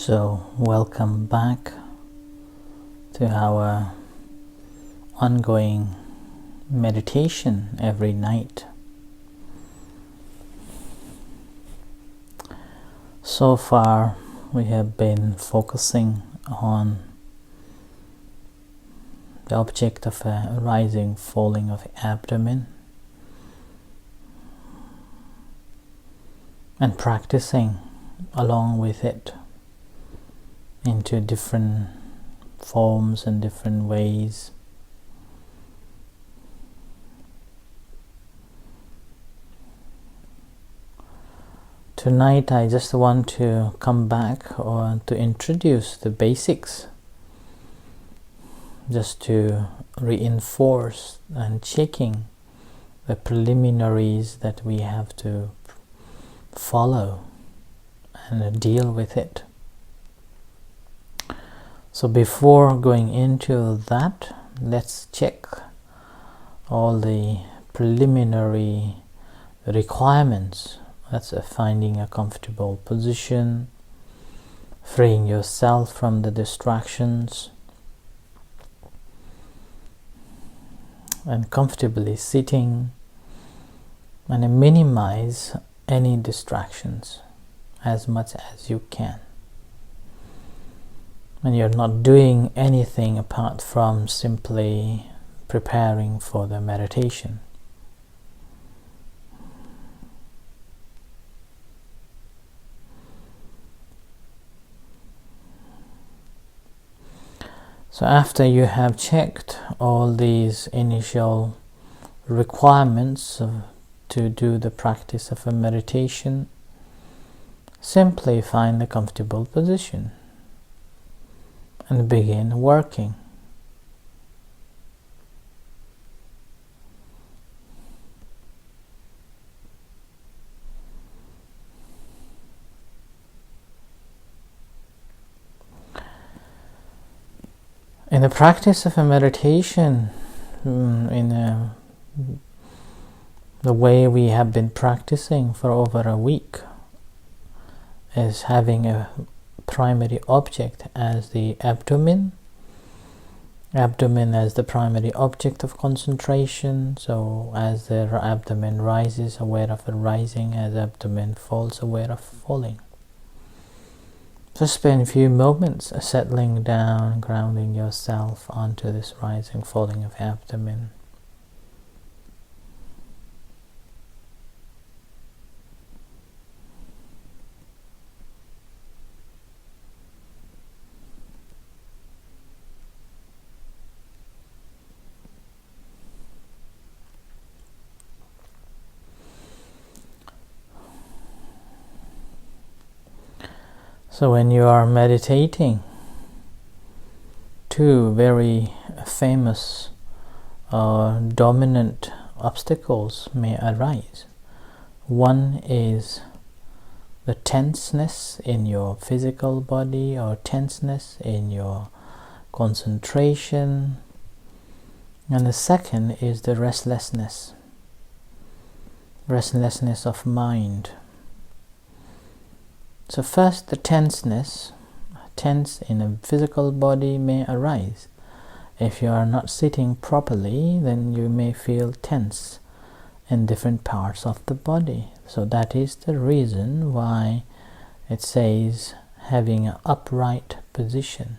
So, welcome back to our ongoing meditation every night. So far, we have been focusing on the object of a rising, falling of the abdomen and practicing along with it into different forms and different ways. Tonight I just want to come back or to introduce the basics, just to reinforce and checking the preliminaries that we have to follow and deal with it. So before going into that, let's check all the preliminary requirements. That's finding a comfortable position, freeing yourself from the distractions, and comfortably sitting, and minimize any distractions as much as you can. And you're not doing anything apart from simply preparing for the meditation. So after you have checked all these initial requirements to do the practice of a meditation, simply find a comfortable position and begin working. In the practice of a meditation, the way we have been practicing for over a week is having a primary object as the abdomen as the primary object of concentration. So as the abdomen rises, aware of it rising; as abdomen falls, aware of falling. So spend a few moments settling down, grounding yourself onto this rising, falling of abdomen. So when you are meditating, two very famous dominant obstacles may arise. One is the tenseness in your physical body or tenseness in your concentration, and the second is the restlessness of mind. So first, the tense in a physical body may arise. If you are not sitting properly, then you may feel tense in different parts of the body. So that is the reason why it says having an upright position.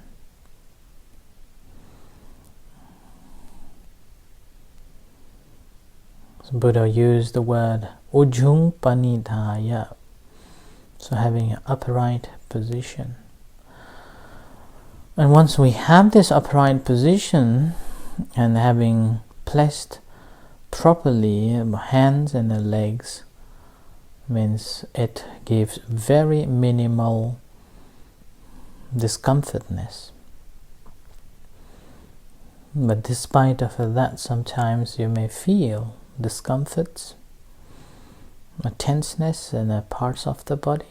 So Buddha used the word ujjung panidhaya. So having an upright position. And once we have this upright position and having placed properly hands and the legs, means it gives very minimal discomfortness. But despite of that, sometimes you may feel discomforts, a tenseness in parts of the body.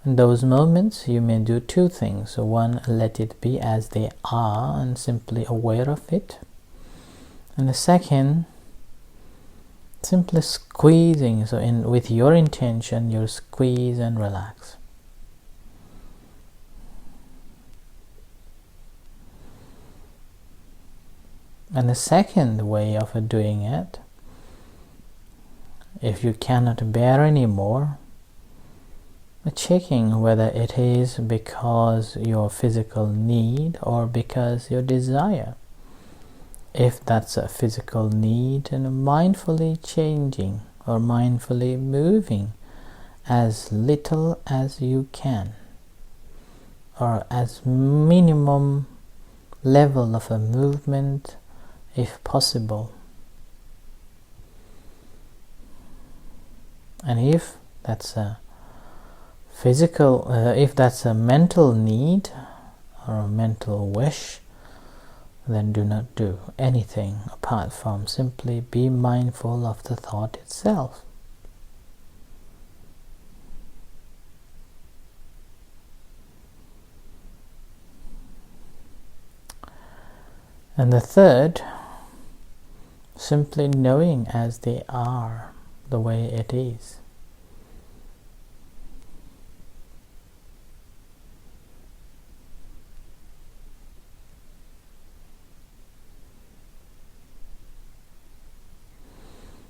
In those moments you may do two things. So one, let it be as they are and simply aware of it. And the second, simply squeezing. So with your intention, you squeeze and relax. And the second way of doing it, if you cannot bear anymore, checking whether it is because your physical need or because your desire. If that's a physical need, and mindfully changing or mindfully moving as little as you can, or as minimum level of a movement if possible. And if that's a physical, if that's a mental need or a mental wish, then do not do anything apart from simply be mindful of the thought itself. And the third, simply knowing as they are, the way it is.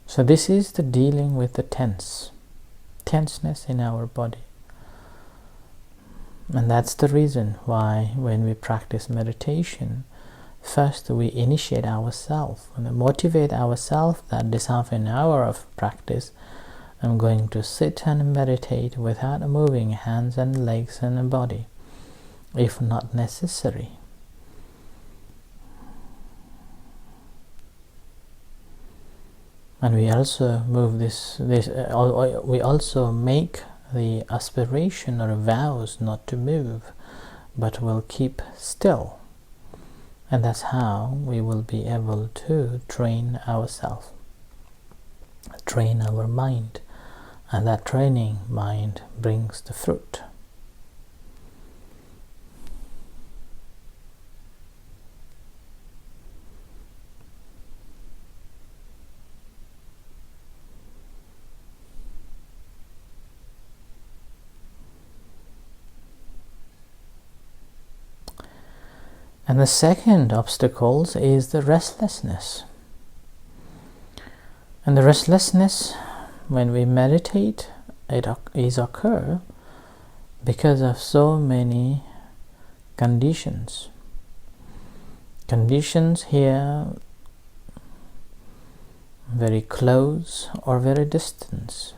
So this is the dealing with the tenseness in our body. And that's the reason why when we practice meditation, first we initiate ourselves and motivate ourselves that this half an hour of practice I'm going to sit and meditate without moving hands and legs and body, if not necessary. And we also move we also make the aspiration or vows not to move, but will keep still. And that's how we will be able to train ourselves, train our mind, and that training mind brings the fruit. And the second obstacle is the restlessness. And the restlessness, when we meditate, it is occur because of so many conditions. Conditions here, very close or very distant.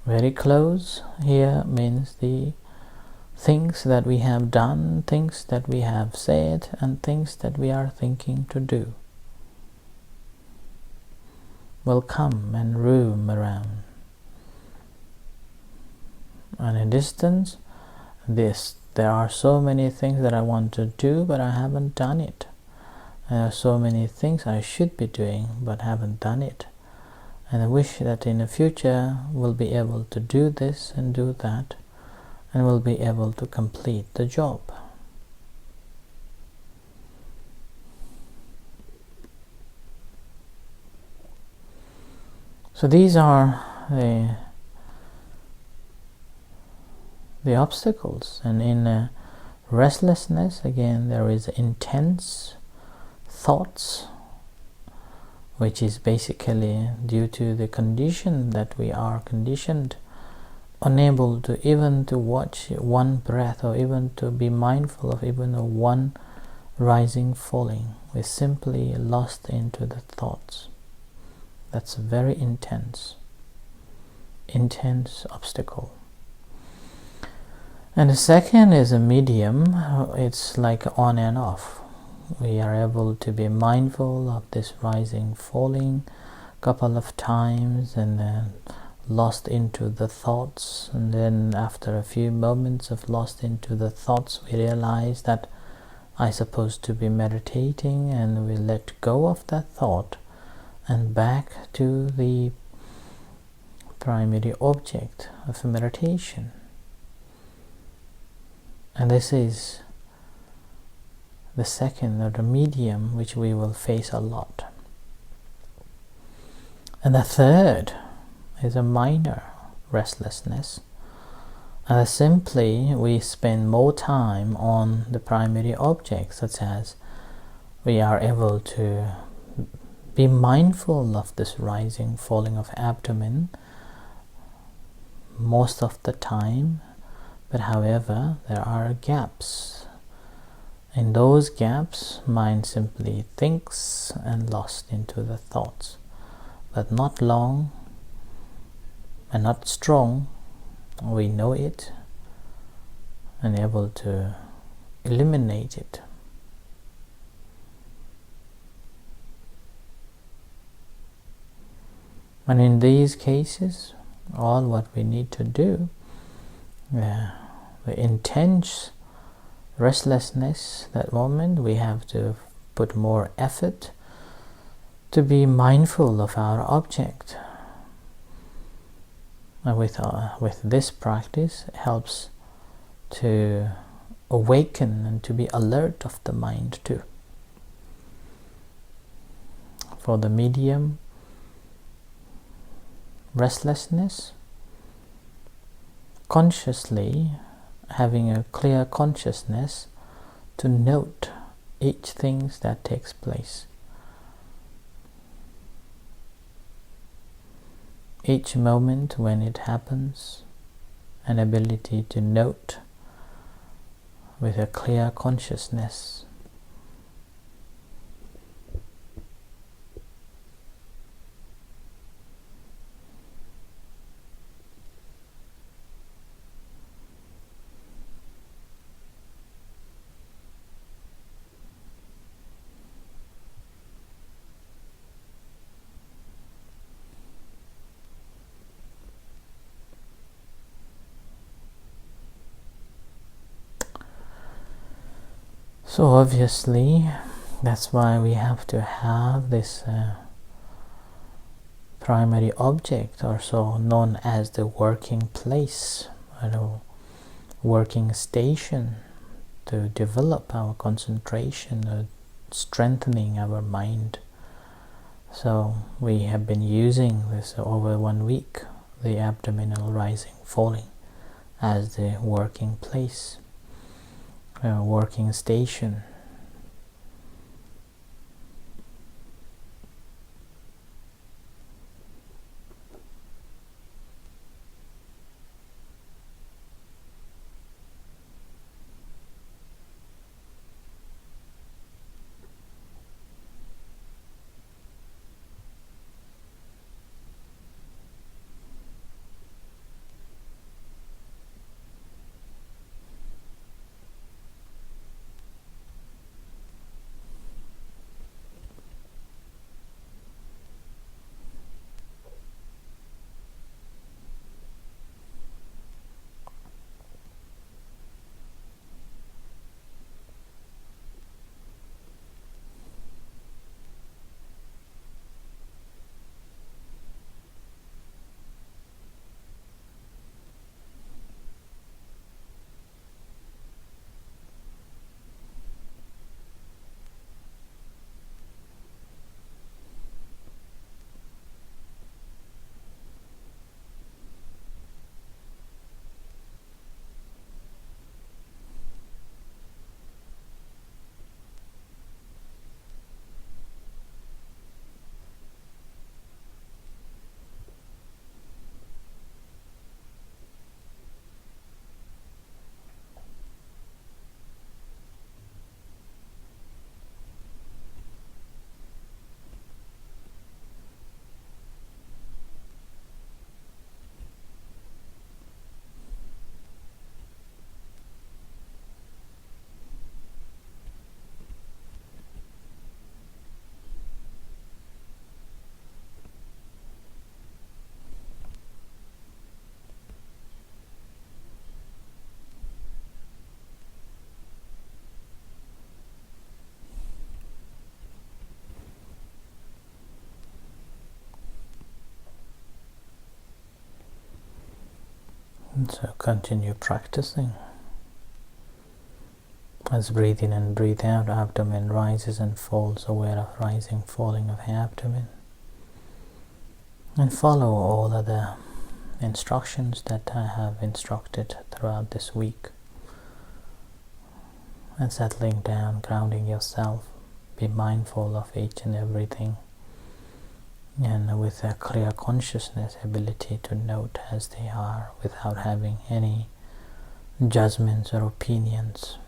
Very close here means the things that we have done, things that we have said, and things that we are thinking to do will come and roam around. And in distance, there are so many things that I want to do, but I haven't done it. There are so many things I should be doing, but haven't done it. And I wish that in the future we'll be able to do this and do that, and will be able to complete the job. So these are the obstacles. And in restlessness, again, there is intense thoughts, which is basically due to the condition that we are conditioned, unable to even to watch one breath, or even to be mindful of even one rising, falling. We're simply lost into the thoughts. That's a very intense obstacle. And the second is a medium. It's like on and off. We are able to be mindful of this rising, falling a couple of times, and then lost into the thoughts, and then after a few moments of lost into the thoughts, we realize that I'm supposed to be meditating, and we let go of that thought and back to the primary object of meditation. And this is the second, or the medium, which we will face a lot. And the third is a minor restlessness. Simply we spend more time on the primary objects, such as we are able to be mindful of this rising, falling of abdomen most of the time, but however, there are gaps. In those gaps, mind simply thinks and lost into the thoughts, but not long and not strong. We know it and able to eliminate it. And in these cases, all what we need to do, the intense restlessness, that moment, we have to put more effort to be mindful of our object. And with this practice, it helps to awaken and to be alert of the mind too. For the medium restlessness, consciously having a clear consciousness to note each thing that takes place, each moment when it happens, an ability to note with a clear consciousness. So obviously, that's why we have to have this primary object, also known as the working place, working station, to develop our concentration, strengthening our mind. So we have been using this over 1 week, the abdominal rising, falling, as the working place, working station. So continue practicing. As breathe in and breathe out, abdomen rises and falls, aware of rising, falling of the abdomen. And follow all other instructions that I have instructed throughout this week. And settling down, grounding yourself, be mindful of each and everything, and with a clear consciousness, ability to note as they are without having any judgments or opinions.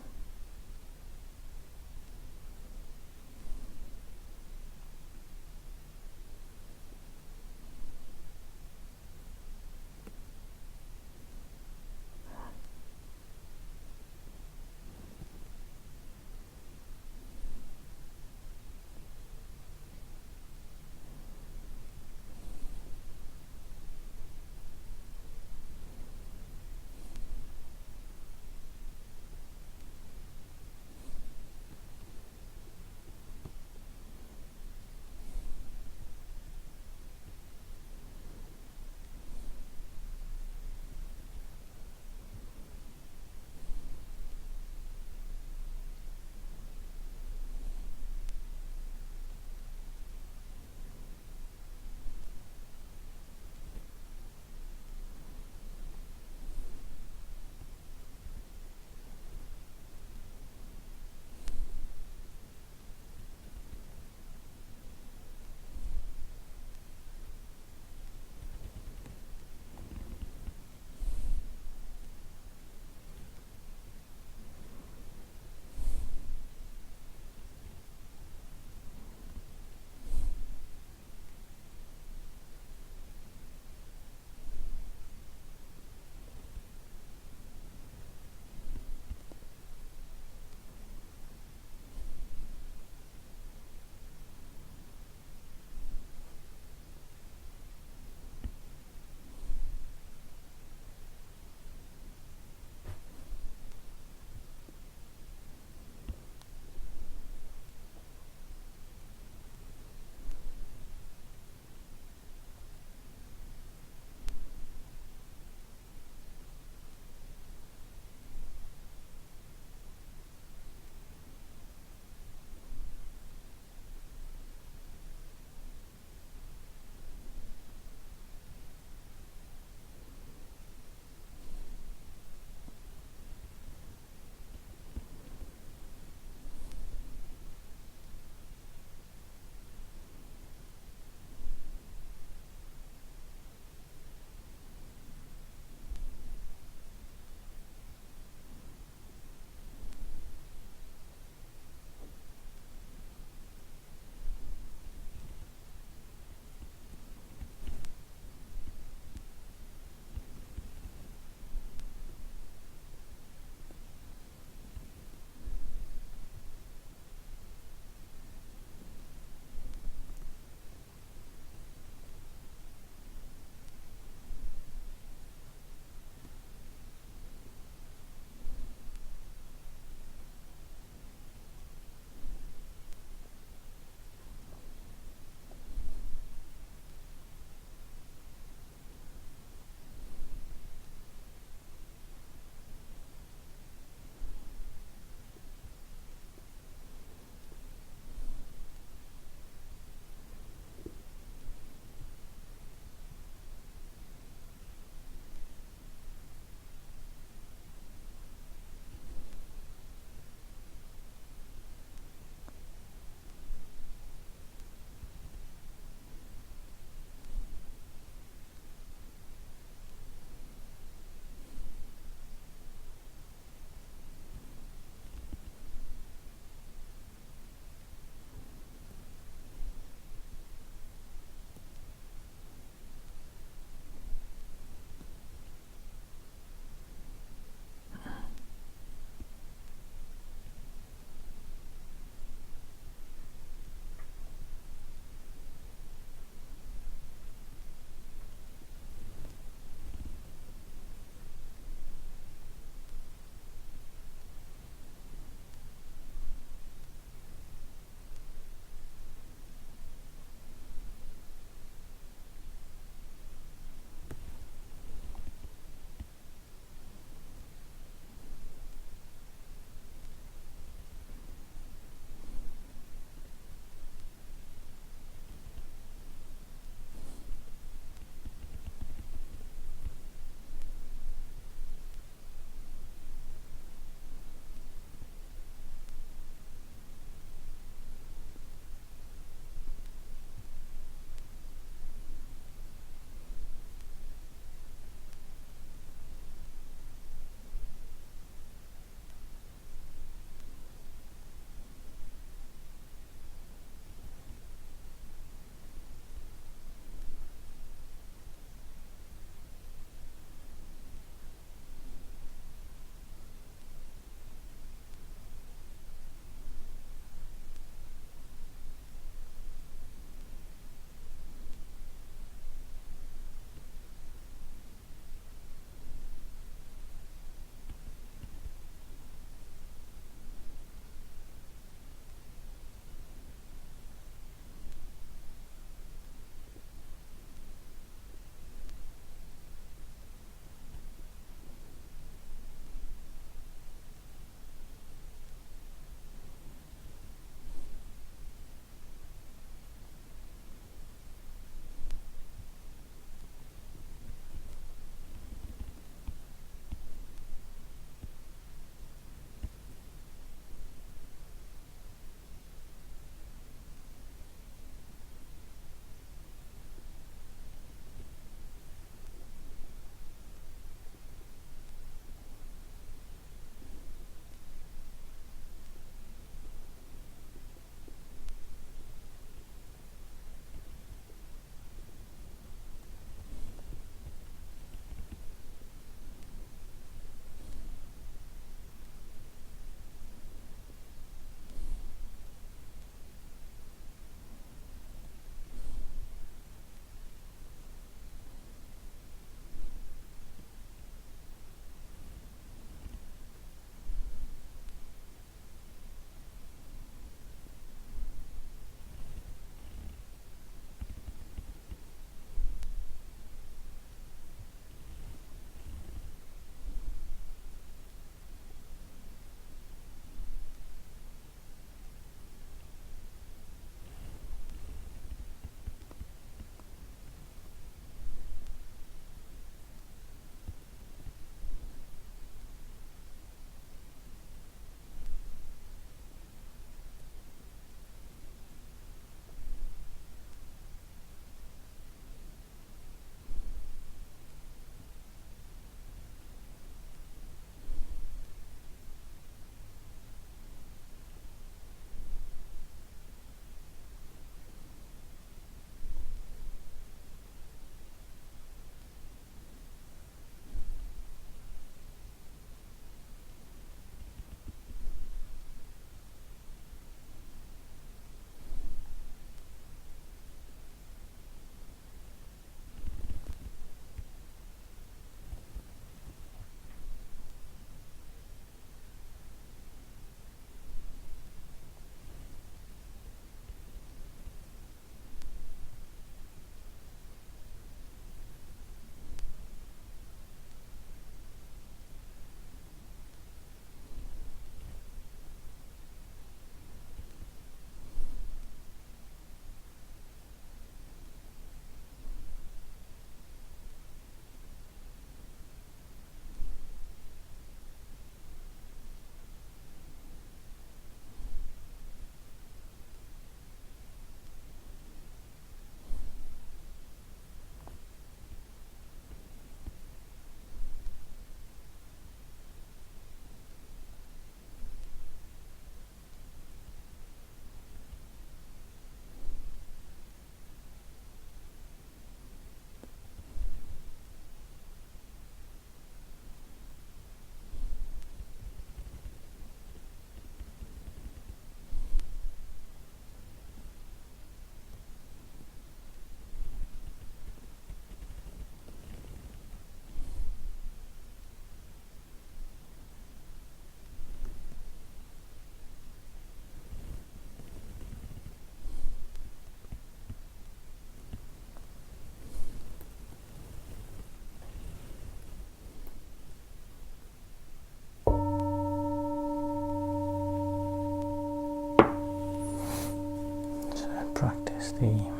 the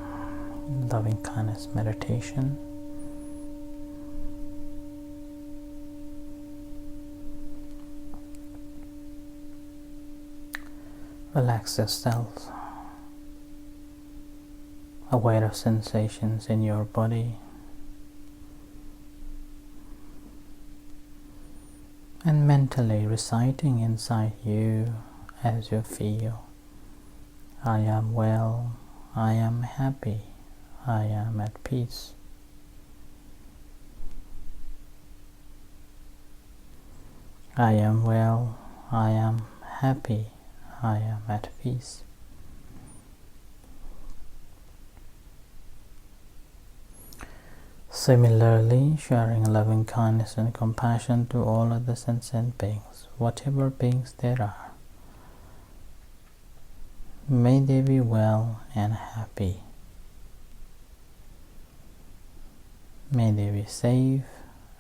loving kindness meditation. Relax yourself, aware of sensations in your body, and mentally reciting inside you as you feel, I am well, I am happy, I am at peace. I am well, I am happy, I am at peace. Similarly, sharing loving kindness and compassion to all other sentient beings, whatever beings there are. May they be well and happy. May they be safe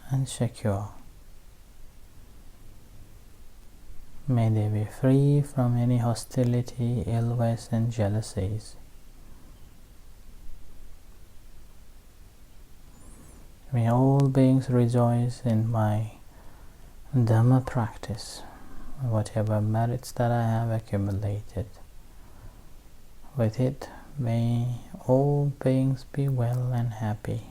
and secure. May they be free from any hostility, ill wish and jealousies. May all beings rejoice in my Dhamma practice, whatever merits that I have accumulated. With it, may all beings be well and happy.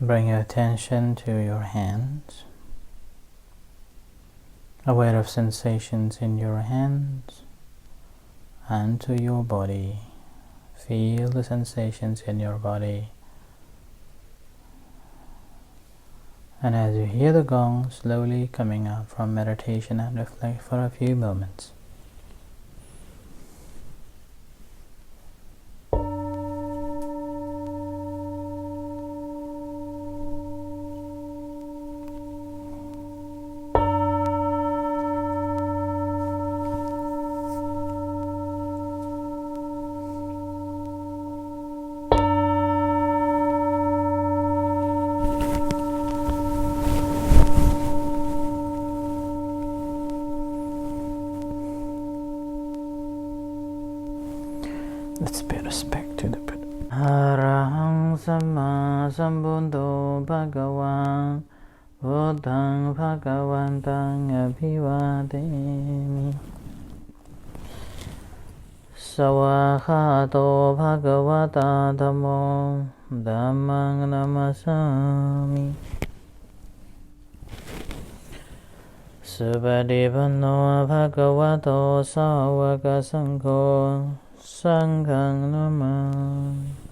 Bring your attention to your hands, aware of sensations in your hands and to your body. Feel the sensations in your body. And as you hear the gong slowly coming out from meditation, and reflect for a few moments. Let's pay respect to the Buddha. Arahang Samma Sambuddho Bhagavan Buddhang Bhagavantang Abhivademi. Sawakhato Bhagavata Dhammo Dhammang Namasami. Subhadipano Bhagavato Sawaka Sangho Sanghang Namah.